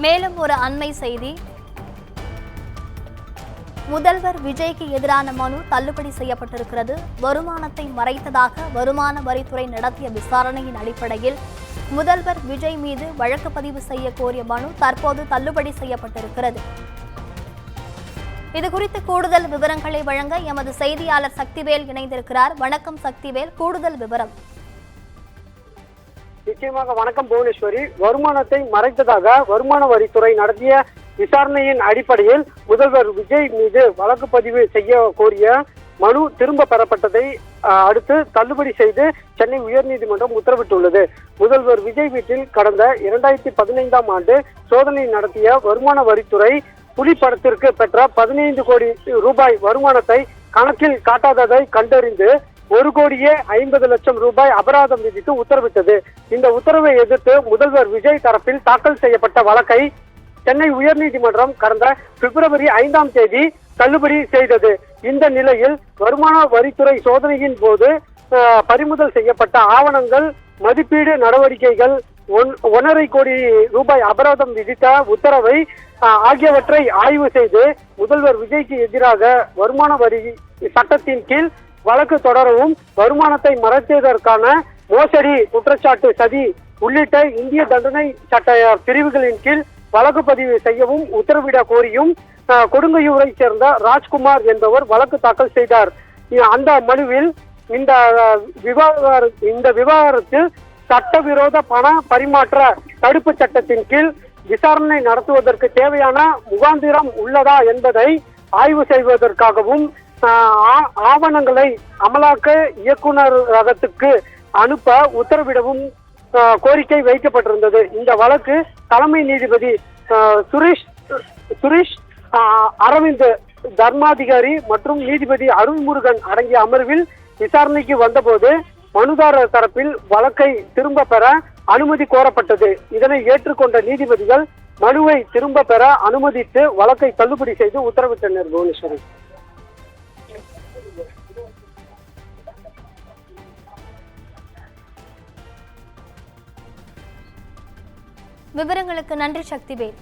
மேலும் ஒரு அண்மை செய்தி, முதல்வர் விஜய்க்கு எதிரான மனு தள்ளுபடி செய்யப்பட்டிருக்கிறது. வருமானத்தை மறைத்ததாக வருமான வரித்துறை நடத்திய விசாரணையின் அடிப்படையில் முதல்வர் விஜய் மீது வழக்கு பதிவு செய்ய கோரிய மனு தற்போது தள்ளுபடி செய்யப்பட்டிருக்கிறது. இதுகுறித்து கூடுதல் விவரங்களை வழங்க எமது செய்தியாளர் சக்திவேல் இணைந்திருக்கிறார். வணக்கம் சக்திவேல், கூடுதல் விவரம். நிச்சயமாக வணக்கம் புவனேஸ்வரி. வருமானத்தை மறைத்ததாக வருமான வரித்துறை நடத்திய விசாரணையின் அடிப்படையில் முதல்வர் விஜய் மீது வழக்கு பதிவு செய்ய கோரிய மனு திரும்ப பெறப்பட்டதை அடுத்து தள்ளுபடி செய்து சென்னை உயர்நீதிமன்றம் உத்தரவிட்டுள்ளது. முதல்வர் விஜய் வீட்டில் கடந்த 2015ஆம் ஆண்டு சோதனை நடத்திய வருமான வரித்துறை புலி படத்திற்கு பெற்ற 15 கோடி ரூபாய் வருமானத்தை கணக்கில் காட்டாததை கண்டறிந்து 1,50,00,000 ரூபாய் அபராதம் விதித்து உத்தரவிட்டது. இந்த உத்தரவை எதிர்த்து முதல்வர் விஜய் தரப்பில் தாக்கல் செய்யப்பட்ட வழக்கை சென்னை உயர்நீதிமன்றம் கடந்த பிப்ரவரி 5ஆம் தேதி தள்ளுபடி செய்தது. இந்த நிலையில் வருமான வரித்துறை சோதனையின் போது பறிமுதல் செய்யப்பட்ட ஆவணங்கள், மதிப்பீடு நடவடிக்கைகள், 1,50 கோடி ரூபாய் அபராதம் விதித்த உத்தரவை ஆகியவற்றை ஆய்வு செய்து முதல்வர் விஜய்க்கு எதிராக வருமான வரி சட்டத்தின் கீழ் வழக்கு தொடரவும், வருமானத்தை மறைத்ததற்கான மோசடி, குற்றச்சாட்டு, சதி உள்ளிட்ட இந்திய தண்டனை சட்ட பிரிவுகளின் கீழ் வழக்கு பதிவு செய்யவும் உத்தரவிட கோரியும் கொடுங்கையூரை சேர்ந்த ராஜ்குமார் என்பவர் வழக்கு தாக்கல் செய்தார். அந்த மனுவில் இந்த விவகாரத்தில் சட்டவிரோத பண பரிமாற்ற தடுப்பு சட்டத்தின் கீழ் விசாரணை நடத்துவதற்கு தேவையான முகாந்திரம் உள்ளதா என்பதை ஆய்வு செய்வதற்காகவும் ஆவணங்களை அமலாக்க இயக்குநரகத்துக்கு அனுப்ப உத்தரவிடவும் கோரிக்கை வைக்கப்பட்டிருந்தது. இந்த வழக்கு தலைமை நீதிபதி சுரேஷ் அரவிந்த் தர்மாதிகாரி மற்றும் நீதிபதி அருள்முருகன் அடங்கிய அமர்வில் விசாரணைக்கு வந்தபோது மனுதாரர் தரப்பில் வழக்கை திரும்ப பெற அனுமதி கோரப்பட்டது. இதனை ஏற்றுக்கொண்ட நீதிபதிகள் மனுவை திரும்ப பெற அனுமதித்து வழக்கை தள்ளுபடி செய்து உத்தரவிட்டனர். புவனேஸ்வரி. விவரங்களுக்கு நன்றி சக்திவேல்.